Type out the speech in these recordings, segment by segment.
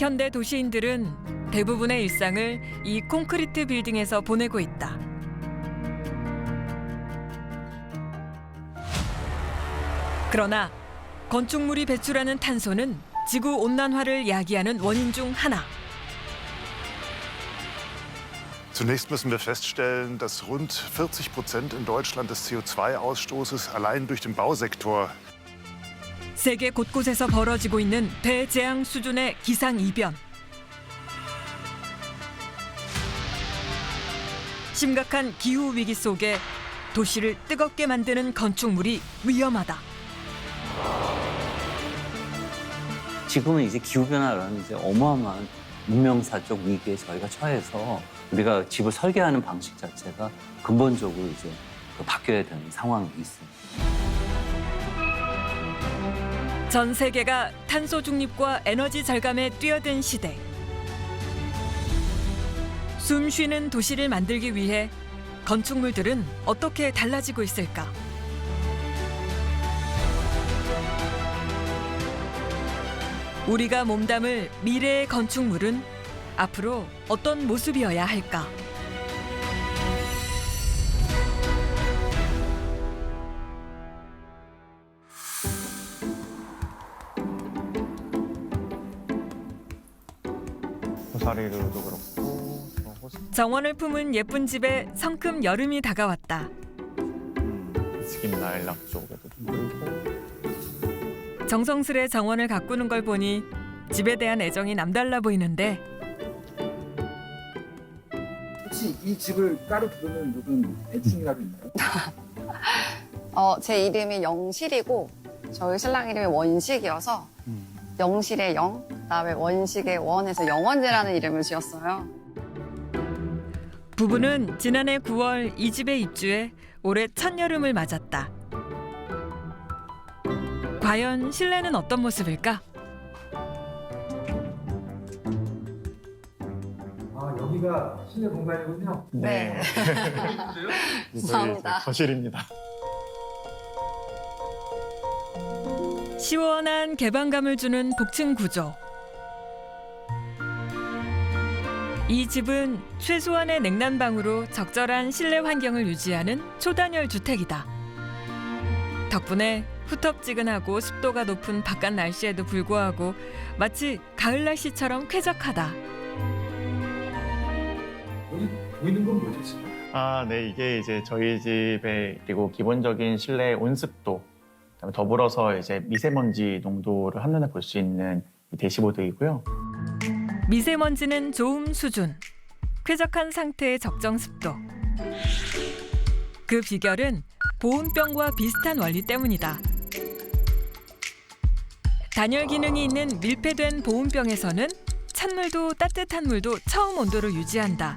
현대 도시인들은 대부분의 일상을 이 콘크리트 빌딩에서 보내고 있다. 그러나 건축물이 배출하는 탄소는 지구 온난화를 야기하는 원인 중 하나. Zunächst müssen wir feststellen, dass rund 40% in Deutschland des CO2-Ausstoßes allein durch den Bausektor. 세계 곳곳에서 벌어지고 있는 대재앙 수준의 기상이변. 심각한 기후 위기 속에 도시를 뜨겁게 만드는 건축물이 위험하다. 지금은 이제 기후변화라는 이제 어마어마한 문명사적 위기에 저희가 처해서 우리가 집을 설계하는 방식 자체가 근본적으로 이제 바뀌어야 되는 상황이 있습니다. 전 세계가 탄소 중립과 에너지 절감에 뛰어든 시대. 숨 쉬는 도시를 만들기 위해 건축물들은 어떻게 달라지고 있을까? 우리가 몸담을 미래의 건축물은 앞으로 어떤 모습이어야 할까? 고사리로도 그렇고 정원을 품은 예쁜 집에 성큼 여름이 다가왔다. 스킨 라일락 쪽에도 좀 그리고 정성스레 정원을 가꾸는 걸 보니 집에 대한 애정이 남달라 보이는데 혹시 이 집을 따로 부르는 누군 애칭이라도 있나요? 제 이름이 영실이고 저희 신랑 이름이 원식이어서 영실의 영, 그다음에 원식의 원에서 영원제라는 이름을 지었어요. 부부는 지난해 9월 이 집에 입주해 올해 첫 여름을 맞았다. 과연 실내는 어떤 모습일까? 아, 여기가 실내 공간이군요. 네. 감사합니다. 거실입니다. 시원한 개방감을 주는 복층 구조. 이 집은 최소한의 냉난방으로 적절한 실내 환경을 유지하는 초단열 주택이다. 덕분에 후텁지근하고 습도가 높은 바깥 날씨에도 불구하고 마치 가을 날씨처럼 쾌적하다. 여기 보이는 건 뭐죠, 지금? 네, 이게 이제 저희 집의 그리고 기본적인 실내 온습도, 그다음에 더불어서 이제 미세먼지 농도를 한눈에 볼 수 있는 이 대시보드이고요. 미세먼지는 좋음 수준, 쾌적한 상태의 적정 습도. 그 비결은 보온병과 비슷한 원리 때문이다. 단열 기능이 있는 밀폐된 보온병에서는 찬물도 따뜻한 물도 처음 온도를 유지한다.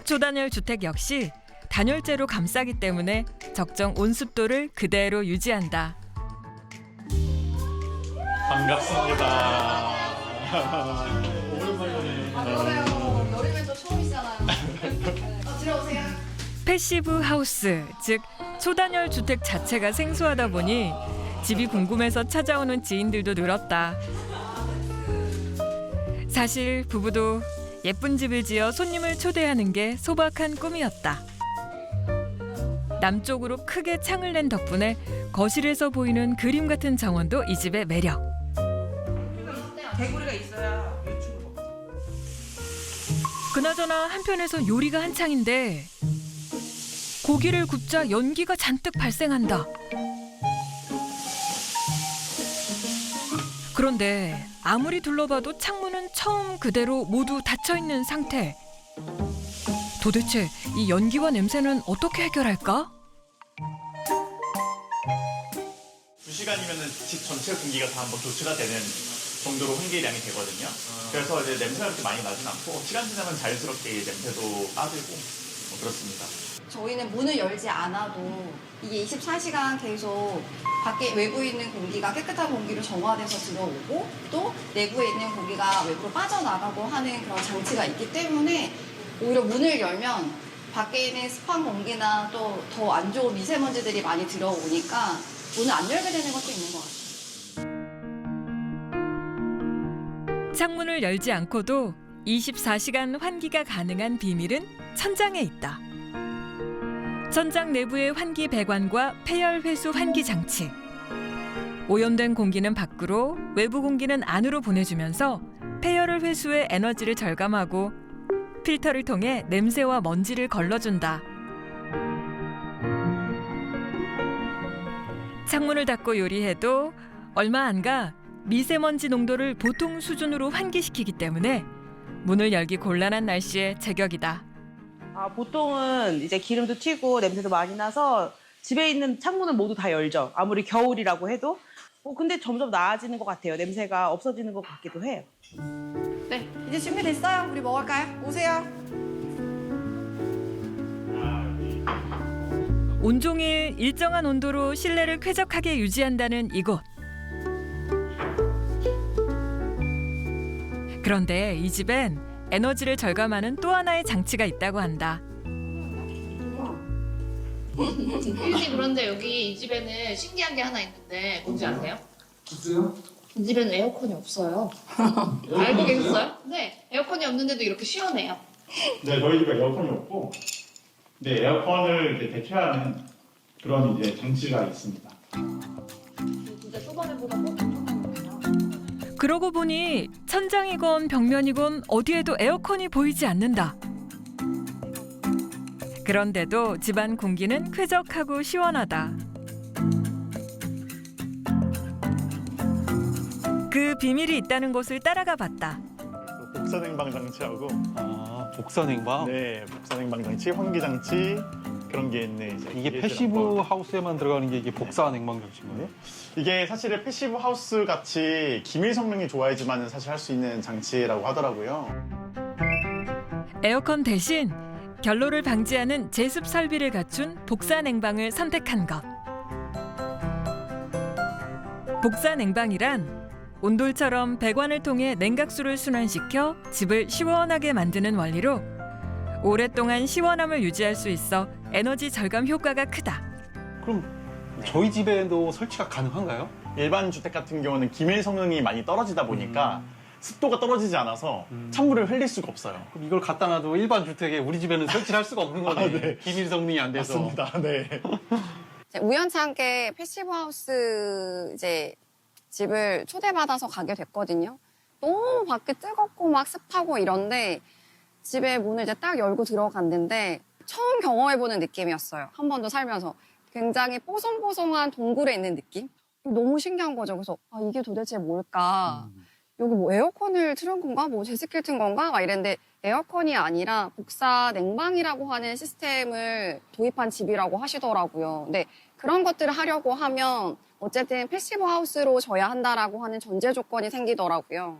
초단열 주택 역시 단열재로 감싸기 때문에 적정 온습도를 그대로 유지한다. 반갑습니다. 그래요. 여름엔 또 처음이잖아요. 들어오세요. 패시브 하우스, 즉 초단열 주택 자체가 생소하다 보니 집이 궁금해서 찾아오는 지인들도 늘었다. 사실 부부도 예쁜 집을 지어 손님을 초대하는 게 소박한 꿈이었다. 남쪽으로 크게 창을 낸 덕분에 거실에서 보이는 그림 같은 정원도 이 집의 매력. 개구리가 있어야 유튜브. 그나저나 한편에선 요리가 한창인데 고기를 굽자 연기가 잔뜩 발생한다. 그런데 아무리 둘러봐도 창문은 처음 그대로 모두 닫혀있는 상태. 도대체 이 연기와 냄새는 어떻게 해결할까? 2시간이면은 집 전체 공기가 다 한번 교체가 되는 정도로 환기량이 되거든요. 그래서 이제 냄새가 그렇게 많이 나진 않고 시간 지나면 자연스럽게 냄새도 빠지고 그렇습니다. 저희는 문을 열지 않아도 이게 24시간 계속 밖에 외부에 있는 공기가 깨끗한 공기로 정화돼서 들어오고 또 내부에 있는 공기가 외부로 빠져나가고 하는 그런 장치가 있기 때문에 오히려 문을 열면 밖에 있는 습한 공기나 또 더 안 좋은 미세먼지들이 많이 들어오니까 문을 안 열게 되는 것도 있는 것 같아요. 창문을 열지 않고도 24시간 환기가 가능한 비밀은 천장에 있다. 천장 내부의 환기 배관과 폐열 회수 환기 장치. 오염된 공기는 밖으로, 외부 공기는 안으로 보내주면서 폐열을 회수해 에너지를 절감하고 필터를 통해 냄새와 먼지를 걸러준다. 창문을 닫고 요리해도 얼마 안 가 미세먼지 농도를 보통 수준으로 환기시키기 때문에 문을 열기 곤란한 날씨에 제격이다. 보통은 이제 기름도 튀고 냄새도 많이 나서 집에 있는 창문은 모두 다 열죠. 아무리 겨울이라고 해도. 근데 점점 나아지는 것 같아요. 냄새가 없어지는 것 같기도 해요. 네, 이제 준비됐어요. 우리 먹을까요? 오세요. 온종일 일정한 온도로 실내를 쾌적하게 유지한다는 이곳. 그런데 이 집엔 에너지를 절감하는 또 하나의 장치가 있다고 한다. 유진이 그런데 여기 이 집에는 신기한 게 하나 있는데 뭔지 아세요? 있어요? 이 집에는 에어컨이 없어요. 알고 계셨어요? 네, 에어컨이 없는데도 이렇게 시원해요. 네, 저희 집에 에어컨이 없고, 네, 에어컨을 이제 대체하는 그런 이제 장치가 있습니다. 진짜 초반에보다 꼭 엄청나거든요. 그러고 보니 천장이건 벽면이건 어디에도 에어컨이 보이지 않는다. 그런데도 집안 공기는 쾌적하고 시원하다. 그 비밀이 있다는 곳을 따라가 봤다. 복사냉방 장치하고, 복사냉방? 네, 복사냉방 장치, 환기 장치 그런 게 있네. 이제 이게 패시브 하우스에만 들어가는 게 이게 복사냉방 장치인가요? 이게 사실은 패시브 하우스 같이 기밀 성능이 좋아야지만 사실 할 수 있는 장치라고 하더라고요. 에어컨 대신 결로를 방지하는 제습 설비를 갖춘 복사 냉방을 선택한 것. 복사 냉방이란 온돌처럼 배관을 통해 냉각수를 순환시켜 집을 시원하게 만드는 원리로 오랫동안 시원함을 유지할 수 있어 에너지 절감 효과가 크다. 그럼 저희 집에도 설치가 가능한가요? 일반 주택 같은 경우는 기밀 성능이 많이 떨어지다 보니까 습도가 떨어지지 않아서 찬물을 흘릴 수가 없어요. 그럼 이걸 갖다 놔도 일반 주택에 우리 집에는 설치를 할 수가 없는 거네. 네. 기밀 성능이 안 돼서. 맞습니다. 네. 우연찮게 패시브 하우스 이제 집을 초대받아서 가게 됐거든요. 너무 밖에 뜨겁고 막 습하고 이런데 집에 문을 이제 딱 열고 들어갔는데 처음 경험해보는 느낌이었어요. 한 번도 살면서. 굉장히 뽀송뽀송한 동굴에 있는 느낌? 너무 신기한 거죠. 그래서 이게 도대체 뭘까? 여기 뭐 에어컨을 틀은 건가? 뭐 제습기를 튼 건가? 막 이랬는데 에어컨이 아니라 복사 냉방이라고 하는 시스템을 도입한 집이라고 하시더라고요. 근데 그런 것들을 하려고 하면 어쨌든 패시브 하우스로 져야 한다라고 하는 전제 조건이 생기더라고요.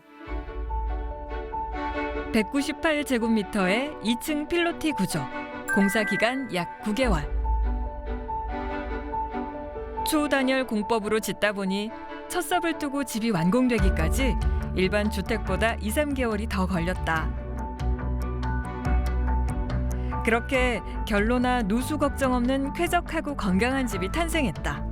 198제곱미터의 2층 필로티 구조. 공사 기간 약 9개월. 초단열 공법으로 짓다 보니 첫 삽을 뜨고 집이 완공되기까지 일반 주택보다 2, 3개월이 더 걸렸다. 그렇게 결로나 누수 걱정 없는 쾌적하고 건강한 집이 탄생했다.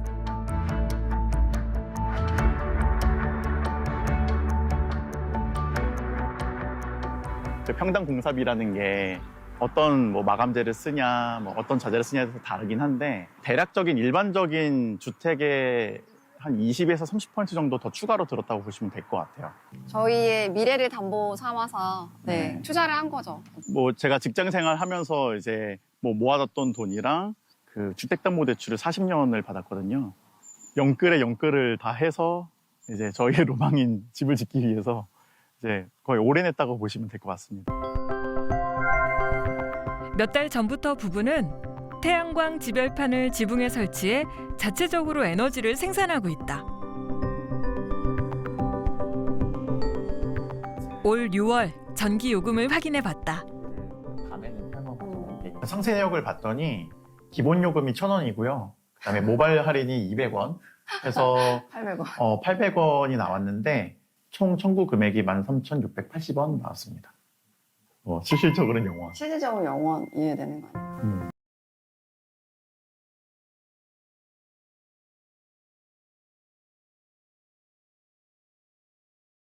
평당 공사비라는 게 어떤 뭐 마감재를 쓰냐, 뭐 어떤 자재를 쓰냐에 따라서 다르긴 한데 대략적인 일반적인 주택의 한 20에서 30% 정도 더 추가로 들었다고 보시면 될 것 같아요. 저희의 미래를 담보 삼아서 네. 투자를 한 거죠. 뭐 제가 직장 생활하면서 이제 뭐 모아뒀던 돈이랑 그 주택담보대출을 40년을 받았거든요. 영끌에 영끌을 다 해서 이제 저희의 로망인 집을 짓기 위해서 이제 거의 오래 냈다고 보시면 될 것 같습니다. 몇 달 전부터 부부는 태양광 지별판을 지붕에 설치해 자체적으로 에너지를 생산하고 있다. 올 6월 전기 요금을 확인해 봤다. 상세 내역을 봤더니 기본 요금이 1,000원이고요. 그다음에 모바일 할인이 200원 해서 800원. 800원이 나왔는데 총 청구 금액이 13,680원 나왔습니다. 실질적으로는 0원. 실질적으로 0원 이해되는 거 아니에요?